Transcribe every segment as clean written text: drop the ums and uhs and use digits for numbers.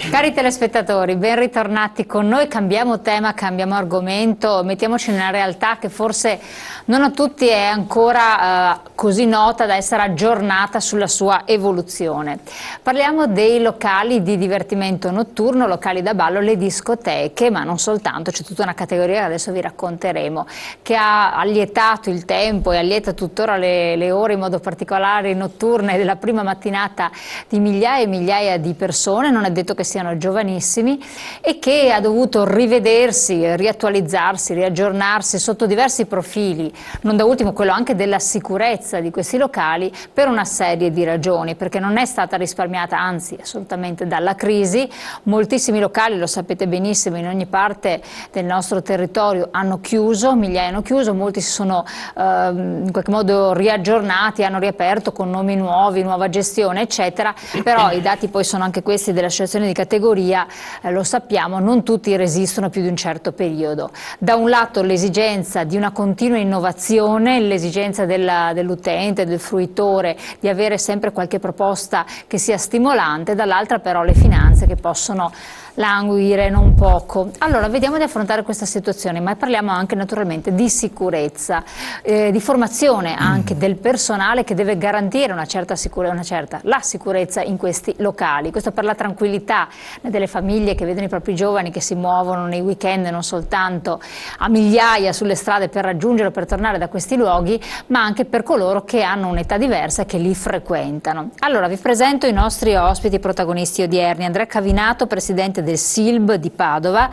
Cari telespettatori, ben ritornati con noi. Cambiamo tema, cambiamo argomento, mettiamoci in una realtà che forse non a tutti è ancora così nota da essere aggiornata sulla sua evoluzione. Parliamo dei locali di divertimento notturno, locali da ballo, le discoteche, ma non soltanto, c'è tutta una categoria che adesso vi racconteremo, che ha allietato il tempo e allieta tuttora le ore, in modo particolare notturne, della prima mattinata di migliaia e migliaia di persone, non è detto che siano giovanissimi, e che ha dovuto rivedersi, riattualizzarsi, riaggiornarsi sotto diversi profili, non da ultimo quello anche della sicurezza di questi locali, per una serie di ragioni, perché non è stata risparmiata, anzi assolutamente, dalla crisi. Moltissimi locali, lo sapete benissimo, in ogni parte del nostro territorio hanno chiuso, migliaia hanno chiuso, molti si sono in qualche modo riaggiornati, hanno riaperto con nomi nuovi, nuova gestione eccetera, però i dati poi sono anche questi dell'associazione di categoria, lo sappiamo, non tutti resistono più di un certo periodo. Da un lato l'esigenza di una continua innovazione, l'esigenza dell'utente, del fruitore, di avere sempre qualche proposta che sia stimolante, dall'altra però le finanze che possono languire non poco. Allora vediamo di affrontare questa situazione, ma parliamo anche naturalmente di sicurezza, di formazione anche del personale che deve garantire la sicurezza in questi locali. Questo per la tranquillità delle famiglie che vedono i propri giovani che si muovono nei weekend non soltanto a migliaia sulle strade per raggiungere o per tornare da questi luoghi, ma anche per coloro che hanno un'età diversa e che li frequentano. Allora vi presento i nostri ospiti protagonisti odierni. Andrea Cavinato, presidente del SILB di Padova,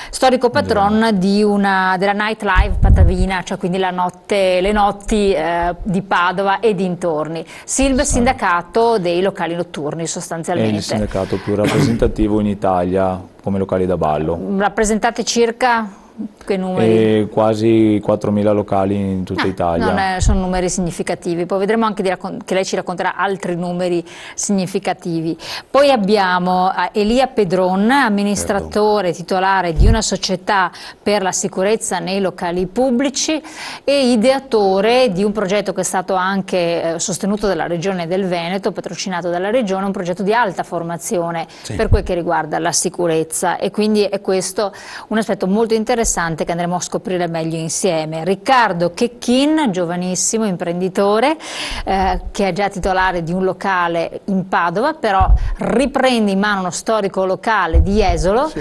storico patron della nightlife patavina, cioè quindi le notti di Padova e dintorni. SILB, sindacato dei locali notturni sostanzialmente. È il sindacato più rappresentativo in Italia come locali da ballo. Rappresentate circa che numeri? Quasi 4.000 locali in tutta Italia. Sono numeri significativi, poi vedremo anche che lei ci racconterà altri numeri significativi. Poi abbiamo Elia Pedron, amministratore titolare di una società per la sicurezza nei locali pubblici e ideatore di un progetto che è stato anche sostenuto dalla Regione del Veneto, patrocinato dalla Regione, un progetto di alta formazione per quel che riguarda la sicurezza, e quindi è questo un aspetto molto interessante che andremo a scoprire meglio insieme. Riccardo Checchin, giovanissimo imprenditore, che è già titolare di un locale in Padova, però riprende in mano uno storico locale di Jesolo,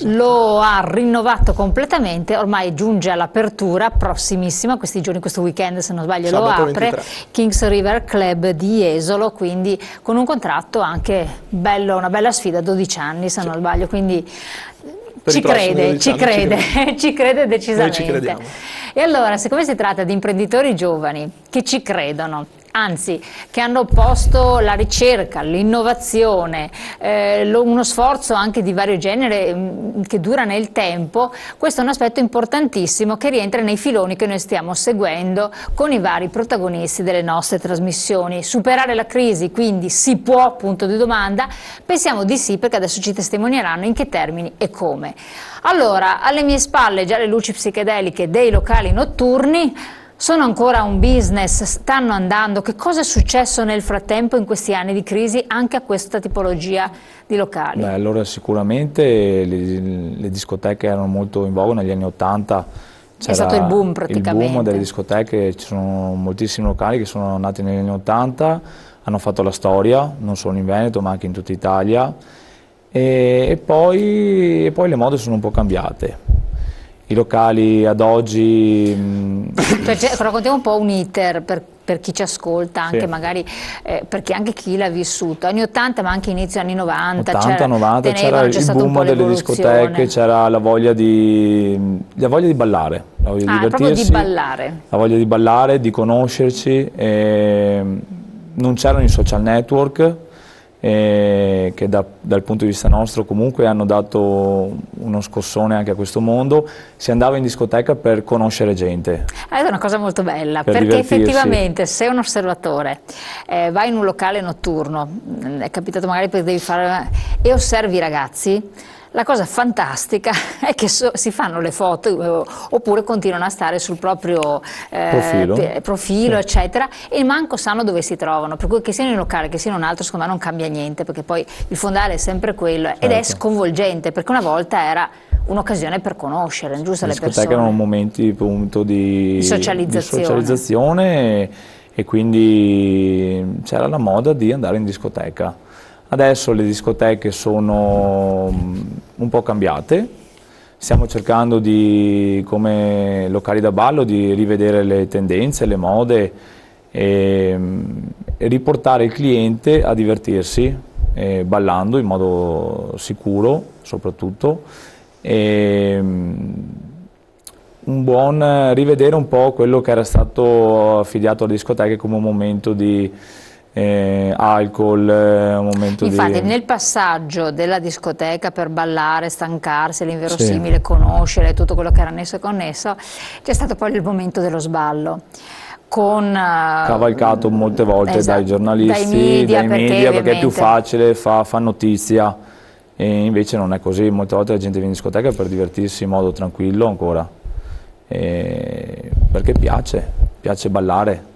lo ha rinnovato completamente, ormai giunge all'apertura prossimissima, questi giorni, questo weekend se non sbaglio sabato lo apre, 23. Kings River Club di Jesolo, quindi con un contratto anche bello, una bella sfida, 12 anni se non sbaglio, quindi ci crede decisamente. Noi ci crediamo. E allora, siccome si tratta di imprenditori giovani che ci credono, anzi che hanno posto la ricerca, l'innovazione, uno sforzo anche di vario genere che dura nel tempo, questo è un aspetto importantissimo che rientra nei filoni che noi stiamo seguendo con i vari protagonisti delle nostre trasmissioni. Superare la crisi quindi si può, punto di domanda? Pensiamo di sì, perché adesso ci testimonieranno in che termini e come. Allora, alle mie spalle già le luci psichedeliche dei locali notturni. Sono ancora un business? Stanno andando? Che cosa è successo nel frattempo in questi anni di crisi anche a questa tipologia di locali? Beh, allora sicuramente le discoteche erano molto in voga negli anni '80. È stato il boom praticamente. Il boom delle discoteche, ci sono moltissimi locali che sono nati negli anni '80, hanno fatto la storia, non solo in Veneto ma anche in tutta Italia, e poi le mode sono un po' cambiate. I locali ad oggi... raccontiamo un po' un iter per chi ci ascolta, anche magari perché anche chi l'ha vissuto. Anni 80 ma anche inizio anni 90. 80-90 c'era il boom delle discoteche, c'era la voglia di ballare, la voglia di divertirsi, proprio di ballare. La voglia di ballare, di conoscerci. Non c'erano i social network, che dal punto di vista nostro comunque hanno dato uno scossone anche a questo mondo. Si andava in discoteca per conoscere gente. È una cosa molto bella, perché effettivamente se un osservatore va in un locale notturno, è capitato magari perché devi fare, e osservi i ragazzi, La cosa fantastica è che si fanno le foto oppure continuano a stare sul proprio profilo, sì, eccetera, e manco sanno dove si trovano, per cui che siano in locale, che siano in un altro, secondo me non cambia niente, perché poi il fondale è sempre quello, ed è sconvolgente, perché una volta era un'occasione per conoscere, giusto, le persone. Le discoteche erano momenti appunto di socializzazione e quindi c'era la moda di andare in discoteca. Adesso le discoteche sono un po' cambiate, stiamo cercando come locali da ballo di rivedere le tendenze, le mode e riportare il cliente a divertirsi, ballando in modo sicuro soprattutto. Rivedere un po' quello che era stato affiliato alle discoteche come un momento di alcol, un momento Infatti, nel passaggio della discoteca per ballare, stancarsi, l'inverosimile, conoscere tutto quello che era annesso e connesso, c'è stato poi il momento dello sballo. Cavalcato molte volte dai giornalisti, dai media perché è più facile, fa notizia, e invece non è così. Molte volte la gente viene in discoteca per divertirsi in modo tranquillo ancora, perché piace ballare.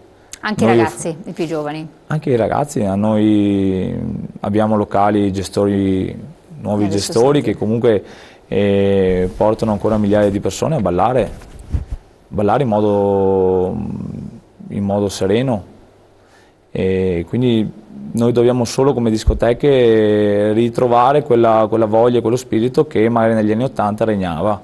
Anche i ragazzi, i più giovani? Anche i ragazzi, noi abbiamo locali, nuovi gestori che comunque portano ancora migliaia di persone a ballare in modo sereno, e quindi noi dobbiamo solo come discoteche ritrovare quella voglia e quello spirito che magari negli anni '80 regnava.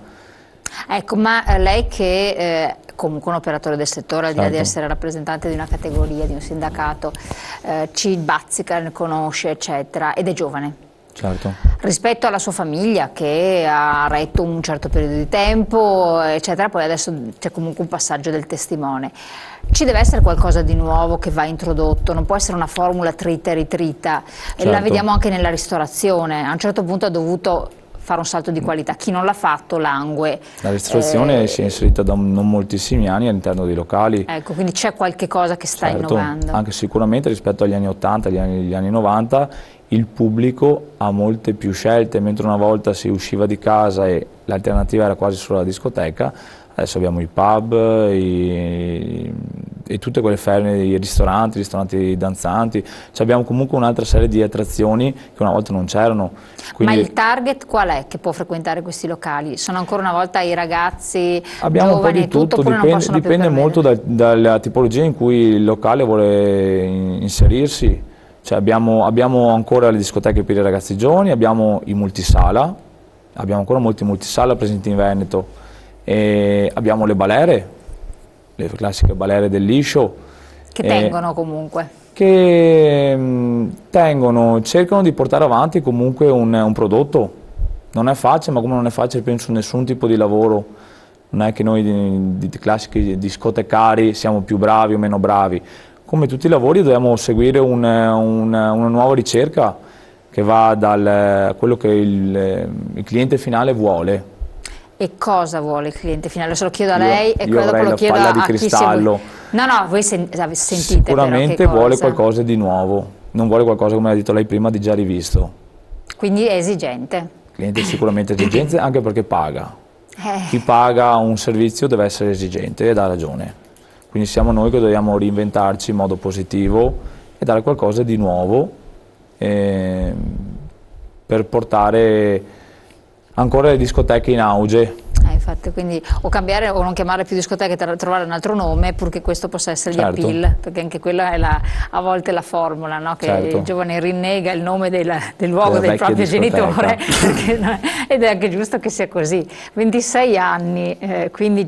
Ecco, ma lei che comunque un operatore del settore, al di là di essere rappresentante di una categoria, di un sindacato, ci bazzica, ne conosce, eccetera, ed è giovane. Certo. Rispetto alla sua famiglia che ha retto un certo periodo di tempo, eccetera, poi adesso c'è comunque un passaggio del testimone. Ci deve essere qualcosa di nuovo che va introdotto, non può essere una formula trita e ritrita, la vediamo anche nella ristorazione, a un certo punto ha dovuto fare un salto di qualità, chi non l'ha fatto langue. La ristorazione si è inserita da non moltissimi anni all'interno dei locali. Ecco, quindi c'è qualche cosa che sta innovando. Anche sicuramente rispetto agli anni '80, agli anni '90, il pubblico ha molte più scelte, mentre una volta si usciva di casa e l'alternativa era quasi solo la discoteca, adesso abbiamo i pub e tutte quelle ferme, i ristoranti danzanti, abbiamo comunque un'altra serie di attrazioni che una volta non c'erano. Ma il target qual è che può frequentare questi locali? Sono ancora una volta i ragazzi, abbiamo giovani un po' di tutto, dipende molto dalla tipologia in cui il locale vuole inserirsi. Abbiamo ancora le discoteche per i ragazzi giovani, abbiamo i multisala, abbiamo ancora molti multisala presenti in Veneto, e abbiamo le balere, le classiche balere del liscio. Che tengono comunque. Che cercano di portare avanti comunque un prodotto. Non è facile, ma come non è facile penso nessun tipo di lavoro. Non è che noi di classici discotecari siamo più bravi o meno bravi. Come tutti i lavori dobbiamo seguire una nuova ricerca che va da quello che il cliente finale vuole. E cosa vuole il cliente finale? Se lo chiedo a lei e poi dopo lo chiedo a chi segue. No, voi sentite. Sicuramente vuole qualcosa di nuovo, non vuole qualcosa, come ha detto lei prima, di già rivisto. Quindi è esigente. Il cliente è sicuramente esigente, anche perché paga. Chi paga un servizio deve essere esigente, ed ha ragione. Quindi siamo noi che dobbiamo reinventarci in modo positivo e dare qualcosa di nuovo per portare ancora le discoteche in auge. Infatti, quindi o cambiare o non chiamare più discoteche, trovare un altro nome, purché questo possa essere di appeal, perché anche quella è a volte la formula, no? Che il giovane rinnega il nome del luogo del proprio genitore, ed è anche giusto che sia così. 26 anni, quindi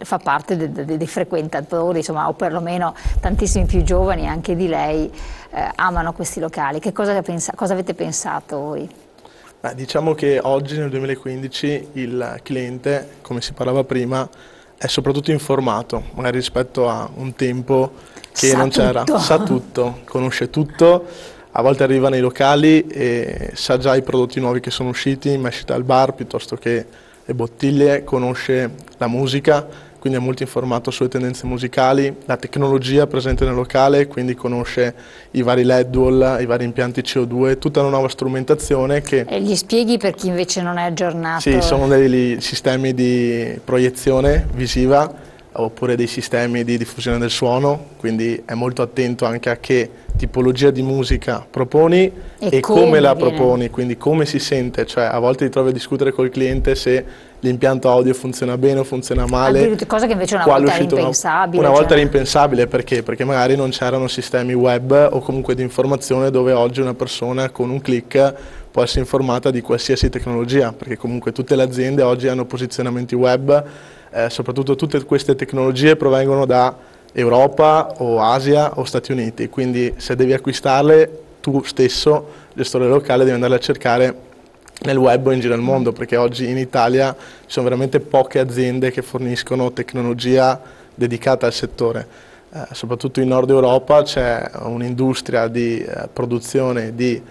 fa parte dei frequentatori, insomma, o perlomeno tantissimi più giovani anche di lei amano questi locali. Che cosa avete pensato voi? Diciamo che oggi nel 2015 il cliente, come si parlava prima, è soprattutto informato, magari rispetto a un tempo che non c'era, sa tutto, conosce tutto, a volte arriva nei locali e sa già i prodotti nuovi che sono usciti, messi dal bar piuttosto che le bottiglie, conosce la musica, quindi è molto informato sulle tendenze musicali, la tecnologia presente nel locale, quindi conosce i vari LED wall, i vari impianti CO2, tutta una nuova strumentazione che... E gli spieghi per chi invece non è aggiornato? Sì, sono dei sistemi di proiezione visiva oppure dei sistemi di diffusione del suono, quindi è molto attento anche a che tipologia di musica proponi e come la proponi, quindi come si sente, cioè a volte ti trovi a discutere col cliente se l'impianto audio funziona bene o funziona male. Cosa che invece una volta era impensabile. Una volta era impensabile perché? Perché magari non c'erano sistemi web o comunque di informazione dove oggi una persona con un click può essere informata di qualsiasi tecnologia, perché comunque tutte le aziende oggi hanno posizionamenti web, soprattutto tutte queste tecnologie provengono da Europa o Asia o Stati Uniti, quindi se devi acquistarle tu stesso, gestore locale, devi andarle a cercare nel web o in giro al mondo, perché oggi in Italia ci sono veramente poche aziende che forniscono tecnologia dedicata al settore. Soprattutto in Nord Europa c'è un'industria di produzione di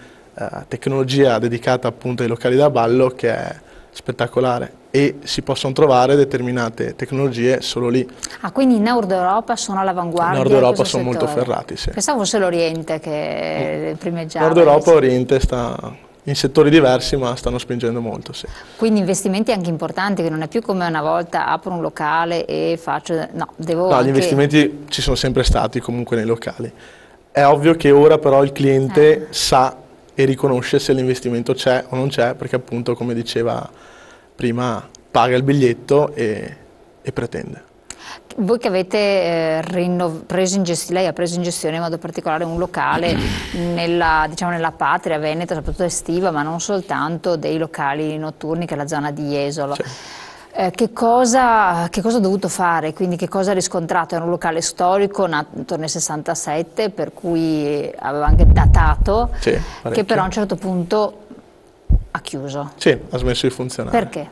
tecnologia dedicata appunto ai locali da ballo che è spettacolare e si possono trovare determinate tecnologie solo lì. Ah, quindi in Nord Europa sono all'avanguardia? In Nord Europa sono molto ferrati, sì. Pensavo fosse l'Oriente che primeggiava. Nord Europa e Oriente sta in settori diversi, ma stanno spingendo molto, sì. Quindi investimenti anche importanti, che non è più come una volta apro un locale e faccio... No, gli investimenti ci sono sempre stati comunque nei locali. È ovvio che ora però il cliente sa e riconosce se l'investimento c'è o non c'è, perché appunto, come diceva prima, paga il biglietto e pretende. Voi che avete preso in gestione, lei ha preso in gestione in modo particolare un locale nella patria veneta, soprattutto estiva, ma non soltanto, dei locali notturni che è la zona di Jesolo. Che cosa ha dovuto fare? Quindi che cosa ha riscontrato? Era un locale storico nato nel 67, per cui aveva anche datato, che però a un certo punto ha chiuso. Sì, ha smesso di funzionare. Perché?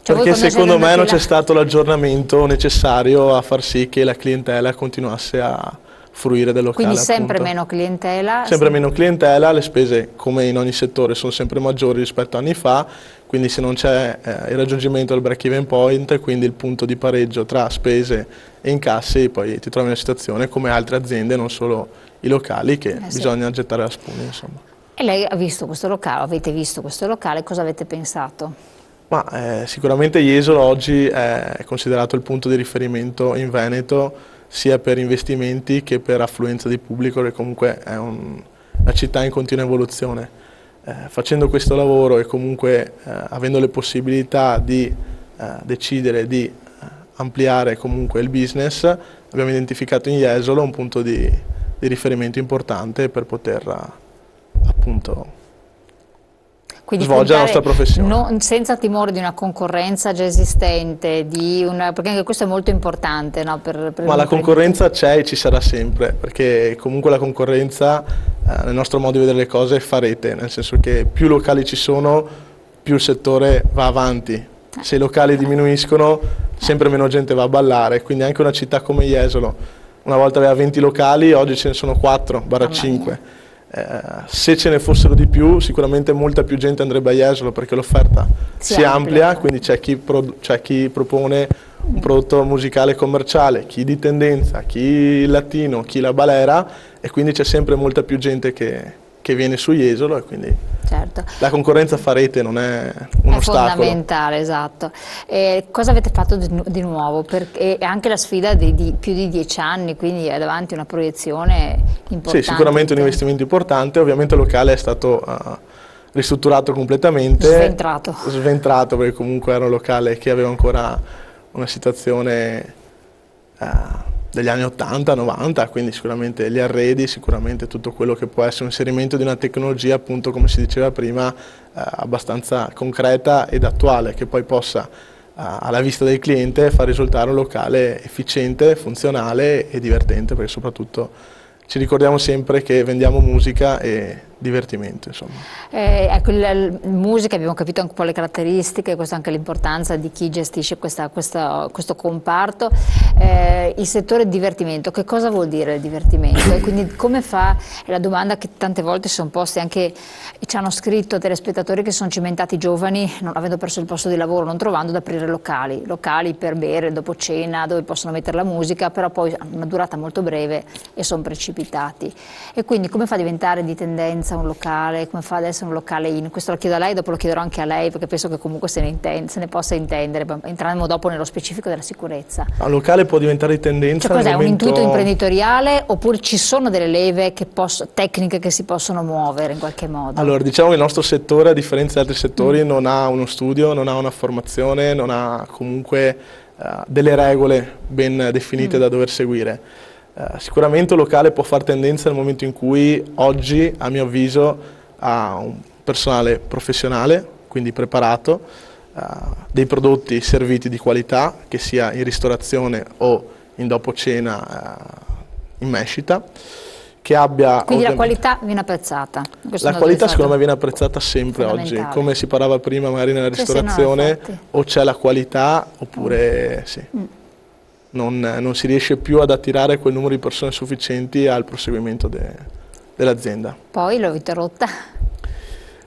Perché secondo me non c'è stato l'aggiornamento necessario a far sì che la clientela continuasse a fruire del locale. Quindi sempre meno clientela? Sempre meno clientela, le spese come in ogni settore sono sempre maggiori rispetto a anni fa, quindi se non c'è il raggiungimento del break-even point, quindi il punto di pareggio tra spese e incassi, poi ti trovi in una situazione come altre aziende, non solo i locali, che bisogna gettare la spugna, insomma. E lei ha visto questo locale, avete visto questo locale, cosa avete pensato? Ma sicuramente Jesolo oggi è considerato il punto di riferimento in Veneto sia per investimenti che per affluenza di pubblico, che comunque è una città in continua evoluzione. Facendo questo lavoro e comunque avendo le possibilità di decidere di ampliare comunque il business, abbiamo identificato in Jesolo un punto di riferimento importante per poter appunto svolgere la nostra professione. Senza timore di una concorrenza già esistente, perché anche questo è molto importante, no? Ma la concorrenza c'è e ci sarà sempre, perché comunque la concorrenza nel nostro modo di vedere le cose fa rete, nel senso che più locali ci sono, più il settore va avanti. Se i locali diminuiscono, sempre meno gente va a ballare, quindi anche una città come Jesolo, una volta aveva 20 locali, oggi ce ne sono 4-5. Se ce ne fossero di più, sicuramente molta più gente andrebbe a Jesolo perché l'offerta si amplia, quindi c'è chi propone un prodotto musicale commerciale, chi di tendenza, chi latino, chi la balera, e quindi c'è sempre molta più gente che viene su Jesolo, e quindi la concorrenza fa rete, non è un ostacolo. È fondamentale, esatto. Cosa avete fatto di nuovo? Perché anche la sfida di più di 10 anni, quindi è davanti una proiezione importante. Sì, sicuramente un investimento importante, ovviamente il locale è stato ristrutturato completamente. Sventrato, perché comunque era un locale che aveva ancora una situazione degli anni 80-90, quindi sicuramente gli arredi, sicuramente tutto quello che può essere un inserimento di una tecnologia, appunto come si diceva prima, abbastanza concreta ed attuale, che poi possa alla vista del cliente far risultare un locale efficiente, funzionale e divertente, perché soprattutto ci ricordiamo sempre che vendiamo musica e divertimento, insomma. Ecco, musica, abbiamo capito anche un po' le caratteristiche, questa è anche l'importanza di chi gestisce questo comparto. il settore divertimento, che cosa vuol dire il divertimento? E quindi come fa, è la domanda che tante volte si sono poste anche, e ci hanno scritto telespettatori che sono cimentati giovani, non avendo perso il posto di lavoro, non trovando ad aprire locali per bere dopo cena, dove possono mettere la musica, però poi hanno una durata molto breve e sono precipitati. E quindi come fa a diventare di tendenza un locale, come fa ad essere un locale in? Questo lo chiedo a lei, dopo lo chiederò anche a lei, perché penso che comunque se ne possa intendere, entreremo dopo nello specifico della sicurezza. Un locale può diventare di tendenza. Cioè, cos'è, un intuito imprenditoriale oppure ci sono delle leve tecniche che si possono muovere in qualche modo? Allora, diciamo che il nostro settore, a differenza di altri settori, non ha uno studio, non ha una formazione, non ha comunque delle regole ben definite da dover seguire. Sicuramente un locale può fare tendenza nel momento in cui oggi, a mio avviso, ha un personale professionale, quindi preparato, dei prodotti serviti di qualità, che sia in ristorazione o in dopo cena in mescita, che abbia... Quindi la qualità viene apprezzata? La qualità secondo me viene apprezzata sempre oggi, come si parlava prima magari nella ristorazione, o c'è la qualità oppure sì. Non si riesce più ad attirare quel numero di persone sufficienti al proseguimento dell'azienda. Poi l'ho interrotta.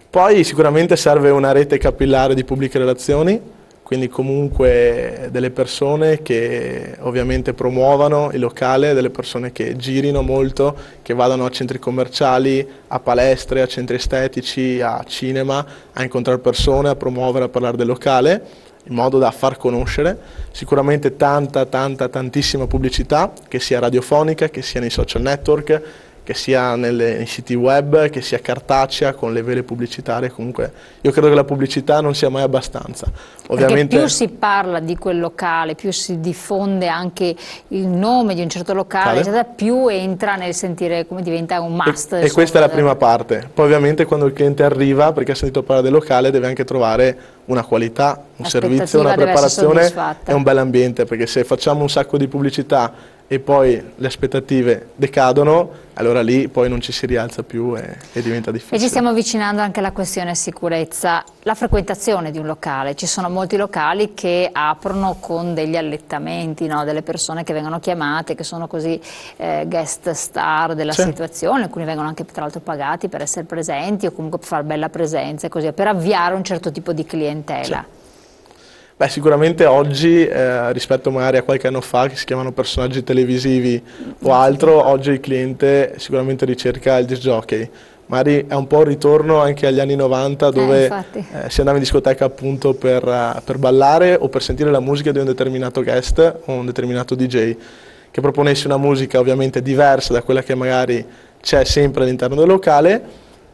Poi sicuramente serve una rete capillare di pubbliche relazioni, quindi comunque delle persone che ovviamente promuovano il locale, delle persone che girino molto, che vadano a centri commerciali, a palestre, a centri estetici, a cinema, a incontrare persone, a promuovere, a parlare del locale, in modo da far conoscere. Sicuramente tantissima pubblicità, che sia radiofonica, che sia nei social network, che sia nei siti web, che sia cartacea, con le vele pubblicitarie. Comunque io credo che la pubblicità non sia mai abbastanza. Ovviamente, perché più si parla di quel locale, più si diffonde anche il nome di un certo locale, eccetera, più entra nel sentire come diventa un must. E questa è la prima parte. Poi ovviamente quando il cliente arriva, perché ha sentito parlare del locale, deve anche trovare una qualità, un servizio, una preparazione e un bel ambiente, perché se facciamo un sacco di pubblicità e poi le aspettative decadono, allora lì poi non ci si rialza più e diventa difficile. E ci stiamo avvicinando anche alla questione sicurezza, la frequentazione di un locale. Ci sono molti locali che aprono con degli allettamenti, no? Delle persone che vengono chiamate, che sono così guest star della situazione, alcuni vengono anche tra l'altro pagati per essere presenti o comunque per fare bella presenza e così, per avviare un certo tipo di clientela. Beh, sicuramente oggi, rispetto magari a qualche anno fa, che si chiamano personaggi televisivi o altro, oggi il cliente sicuramente ricerca il disc jockey. Magari è un po' un ritorno anche agli anni 90 dove si andava in discoteca appunto per ballare o per sentire la musica di un determinato guest o un determinato DJ, che proponesse una musica ovviamente diversa da quella che magari c'è sempre all'interno del locale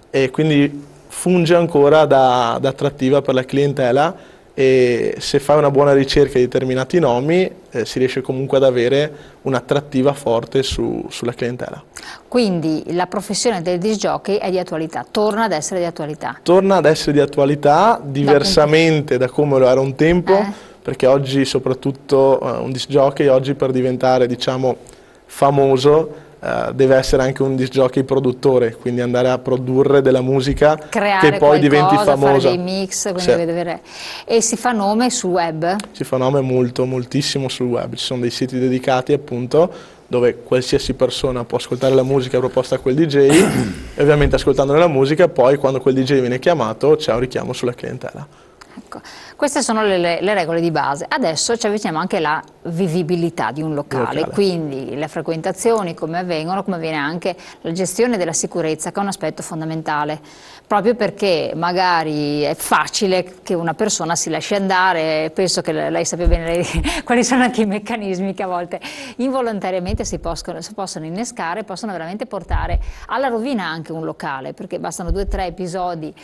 e quindi funge ancora da attrattiva per la clientela. E se fai una buona ricerca di determinati nomi si riesce comunque ad avere un'attrattiva forte sulla clientela. Quindi la professione del disc jockey è di attualità, torna ad essere di attualità? Torna ad essere di attualità, diversamente da come lo era un tempo, perché oggi soprattutto un disc jockey oggi per diventare diciamo famoso deve essere anche un disc jockey produttore, quindi andare a produrre della musica che poi diventi famosa. Fare dei mix, e si fa nome sul web? Si fa nome moltissimo sul web, ci sono dei siti dedicati appunto dove qualsiasi persona può ascoltare la musica proposta a quel DJ e ovviamente ascoltando la musica poi quando quel DJ viene chiamato c'è un richiamo sulla clientela. Ecco, queste sono le regole di base. Adesso ci avviciniamo anche alla vivibilità di un locale, quindi le frequentazioni, come avvengono, come avviene anche la gestione della sicurezza, che è un aspetto fondamentale, proprio perché magari è facile che una persona si lasci andare. Penso che lei sappia bene quali sono anche i meccanismi che a volte involontariamente si possono innescare, possono veramente portare alla rovina anche un locale, perché bastano 2 o 3 episodi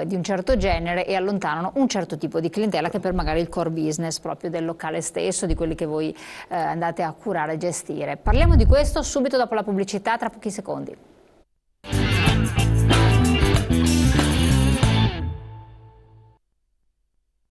di un certo genere e allontanano un certo tipo di clientela che per magari il core business proprio del locale stesso, di quelli che voi andate a curare e gestire. Parliamo di questo subito dopo la pubblicità, tra pochi secondi.